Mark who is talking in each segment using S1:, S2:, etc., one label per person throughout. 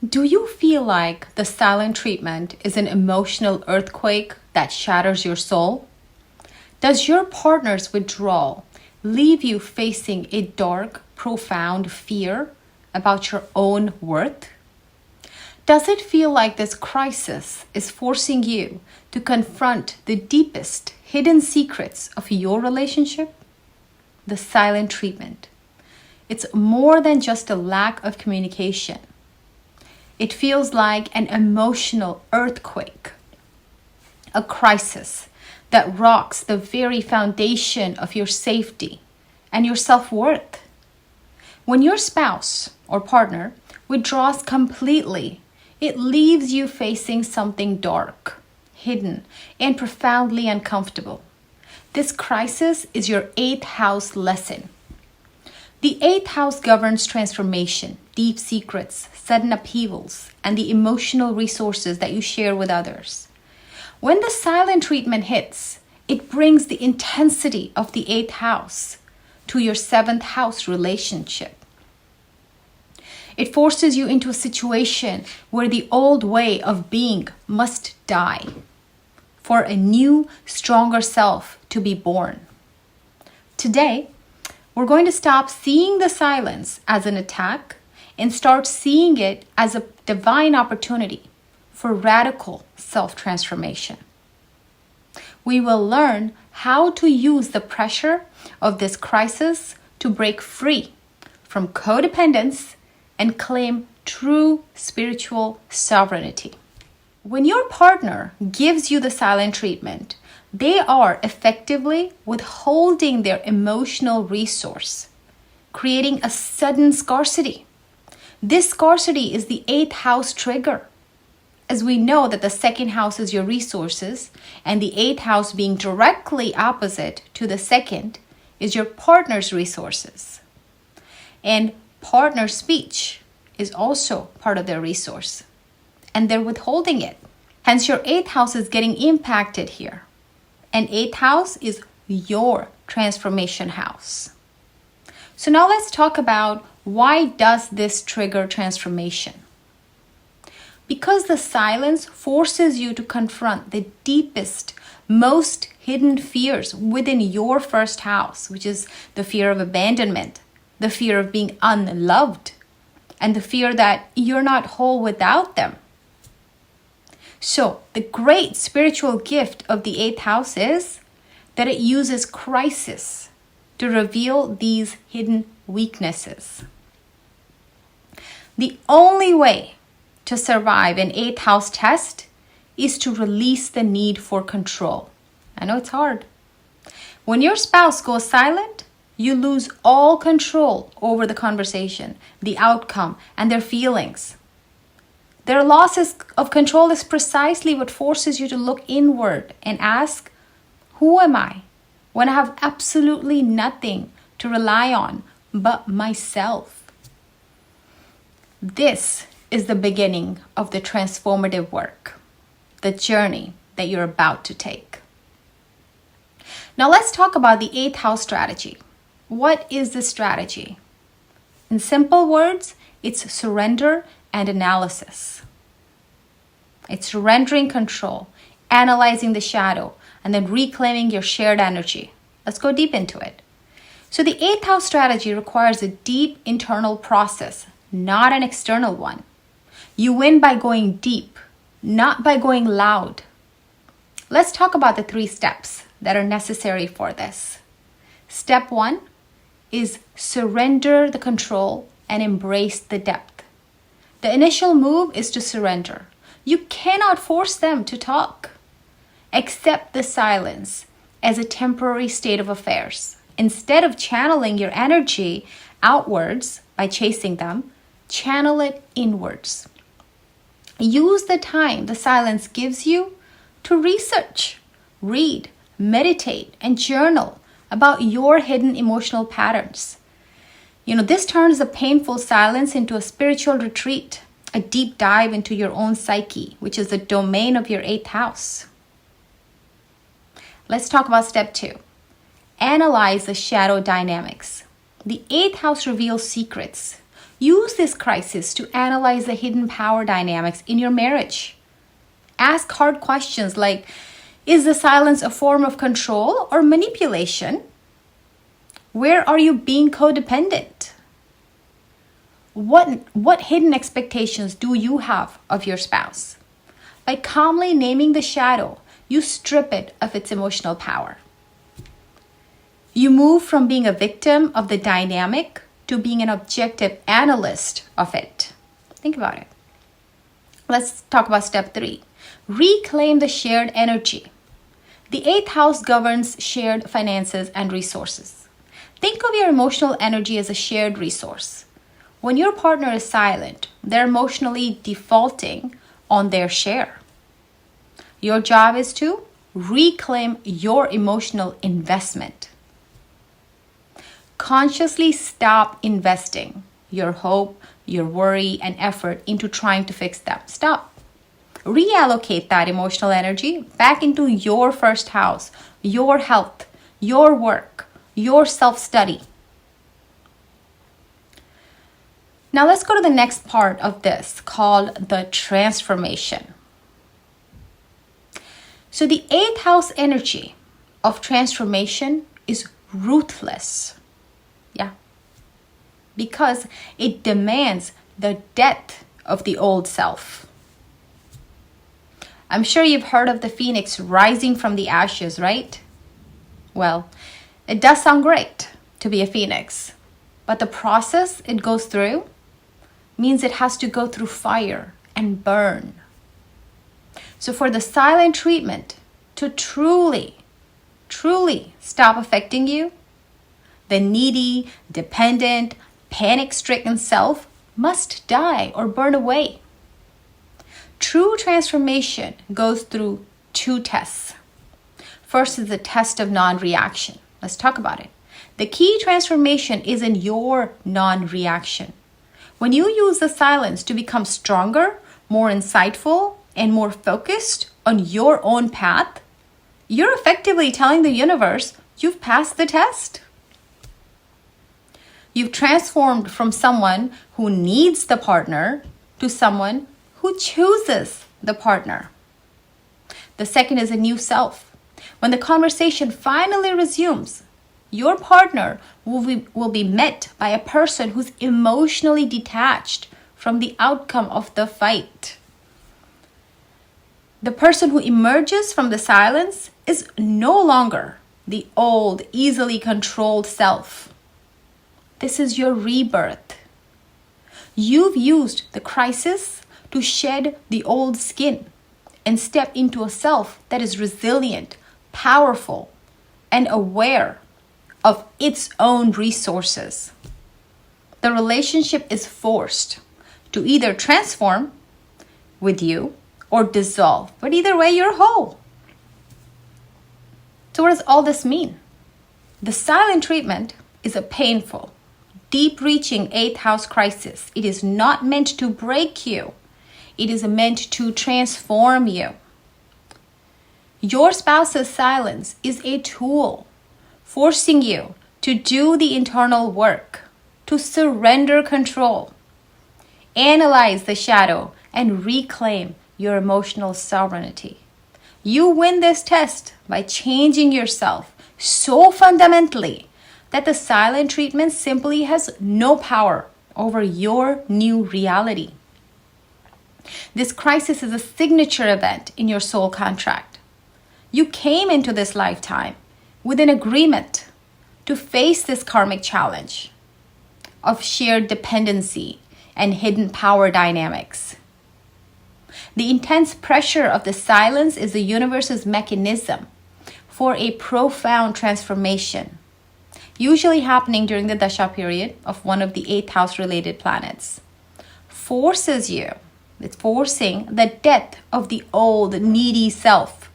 S1: Do you feel like the silent treatment is an emotional earthquake that shatters your soul? Does your partner's withdrawal leave you facing a dark, profound fear about your own worth? Does it feel like this crisis is forcing you to confront the deepest hidden secrets of your relationship? The silent treatment. It's more than just a lack of communication. It feels like an emotional earthquake, a crisis that rocks the very foundation of your safety and your self-worth. When your spouse or partner withdraws completely, it leaves you facing something dark, hidden, and profoundly uncomfortable. This crisis is your 8th house lesson. The 8th house governs transformation, deep secrets, sudden upheavals, and the emotional resources that you share with others. When the silent treatment hits, it brings the intensity of the 8th house to your 7th house relationship. It forces you into a situation where the old way of being must die for a new, stronger self to be born. Today, we're going to stop seeing the silence as an attack and start seeing it as a divine opportunity for radical self-transformation. We will learn how to use the pressure of this crisis to break free from codependence and claim true spiritual sovereignty. When your partner gives you the silent treatment, they are effectively withholding their emotional resource, creating a sudden scarcity. This scarcity is the 8th house trigger. As we know that the 2nd house is your resources, and the 8th house being directly opposite to the 2nd is your partner's resources. And partner speech is also part of their resource, and they're withholding it. Hence, your 8th house is getting impacted here. And 8th house is your transformation house. So now let's talk about why does this trigger transformation? Because the silence forces you to confront the deepest, most hidden fears within your 1st house, which is the fear of abandonment, the fear of being unloved, and the fear that you're not whole without them. So the great spiritual gift of the 8th house is that it uses crisis to reveal these hidden weaknesses. The only way to survive an 8th house test is to release the need for control. I know it's hard. When your spouse goes silent, you lose all control over the conversation, the outcome, and their feelings. Their loss of control is precisely what forces you to look inward and ask, who am I when I have absolutely nothing to rely on but myself? This is the beginning of the transformative work, the journey that you're about to take. Now let's talk about the 8th house strategy. What is the strategy? In simple words, it's surrender and analysis. It's surrendering control, analyzing the shadow, and then reclaiming your shared energy. Let's go deep into it. So the 8th house strategy requires a deep internal process, not an external one. You win by going deep, not by going loud. Let's talk about the 3 steps that are necessary for this. Step 1 is surrender the control and embrace the depth. The initial move is to surrender. You cannot force them to talk. Accept the silence as a temporary state of affairs. Instead of channeling your energy outwards by chasing them, channel it inwards. Use the time the silence gives you to research, read, meditate, and journal about your hidden emotional patterns. This turns a painful silence into a spiritual retreat, a deep dive into your own psyche, which is the domain of your 8th house. Let's talk about step 2. Analyze the shadow dynamics. The 8th house reveals secrets Use this crisis to analyze the hidden power dynamics in your marriage. Ask hard questions like, is the silence a form of control or manipulation? Where are you being codependent? What hidden expectations do you have of your spouse? By calmly naming the shadow, you strip it of its emotional power. You move from being a victim of the dynamic to being an objective analyst of it. Think about it. Let's talk about step 3. Reclaim the shared energy. The 8th house governs shared finances and resources. Think of your emotional energy as a shared resource. When your partner is silent, they're emotionally defaulting on their share. Your job is to reclaim your emotional investment. Consciously stop investing your hope, your worry, and effort into trying to fix them. Stop. Reallocate that emotional energy back into your first house, your health, your work, your self-study. Now let's go to the next part of this called the transformation. So the 8th house energy of transformation is ruthless. Yeah. Because it demands the death of the old self. I'm sure you've heard of the phoenix rising from the ashes, right? Well, it does sound great to be a phoenix, but the process it goes through means it has to go through fire and burn. So for the silent treatment to truly stop affecting you, the needy, dependent, panic-stricken self must die or burn away. True transformation goes through 2 tests. First is the test of non-reaction. Let's talk about it. The key transformation is in your non-reaction. When you use the silence to become stronger, more insightful, and more focused on your own path, you're effectively telling the universe you've passed the test. You've transformed from someone who needs the partner to someone who chooses the partner. The second is a new self. When the conversation finally resumes, your partner will be met by a person who's emotionally detached from the outcome of the fight. The person who emerges from the silence is no longer the old, easily controlled self. This is your rebirth. You've used the crisis to shed the old skin and step into a self that is resilient, powerful, and aware of its own resources. The relationship is forced to either transform with you or dissolve, but either way, you're whole. So what does all this mean? The silent treatment is a painful, deep-reaching 8th house crisis. It is not meant to break you. It is meant to transform you. Your spouse's silence is a tool forcing you to do the internal work, to surrender control, analyze the shadow, and reclaim your emotional sovereignty. You win this test by changing yourself so fundamentally that the silent treatment simply has no power over your new reality. This crisis is a signature event in your soul contract. You came into this lifetime with an agreement to face this karmic challenge of shared dependency and hidden power dynamics. The intense pressure of the silence is the universe's mechanism for a profound transformation, usually happening during the dasha period of one of the 8th house related planets. It's forcing the death of the old needy self.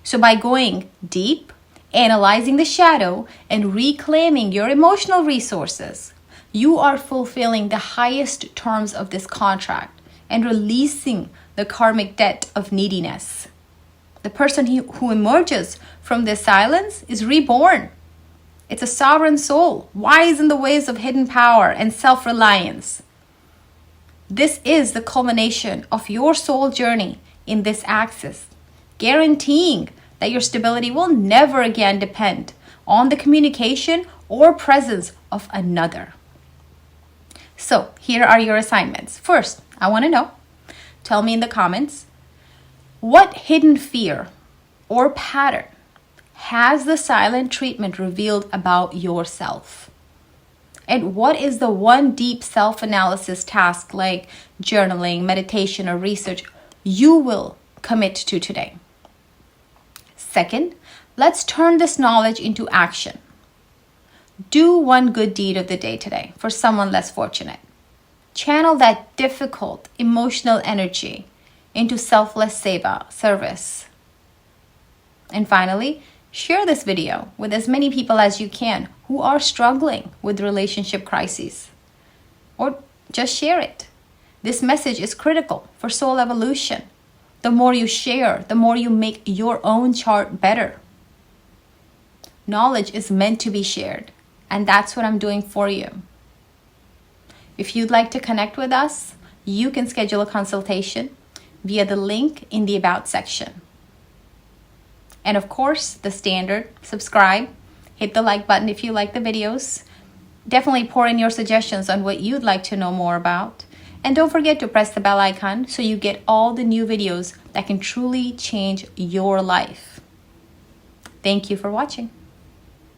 S1: So by going deep, analyzing the shadow, and reclaiming your emotional resources, you are fulfilling the highest terms of this contract and releasing the karmic debt of neediness. The person who emerges from this silence is reborn. It's a sovereign soul, wise in the ways of hidden power and self-reliance. This is the culmination of your soul journey in this axis, guaranteeing that your stability will never again depend on the communication or presence of another. So here are your assignments. First, I want to know, tell me in the comments, what hidden fear or pattern has the silent treatment revealed about yourself? And what is the one deep self-analysis task like journaling, meditation, or research you will commit to today? Second, let's turn this knowledge into action. Do one good deed of the day today for someone less fortunate. Channel that difficult emotional energy into selfless seva, service. And finally, share this video with as many people as you can who are struggling with relationship crises. Or just share it. This message is critical for soul evolution. The more you share, the more you make your own chart better. Knowledge is meant to be shared, and that's what I'm doing for you. If you'd like to connect with us, you can schedule a consultation via the link in the About section. And of course, the standard, subscribe, hit the like button if you like the videos. Definitely pour in your suggestions on what you'd like to know more about. And don't forget to press the bell icon so you get all the new videos that can truly change your life. Thank you for watching.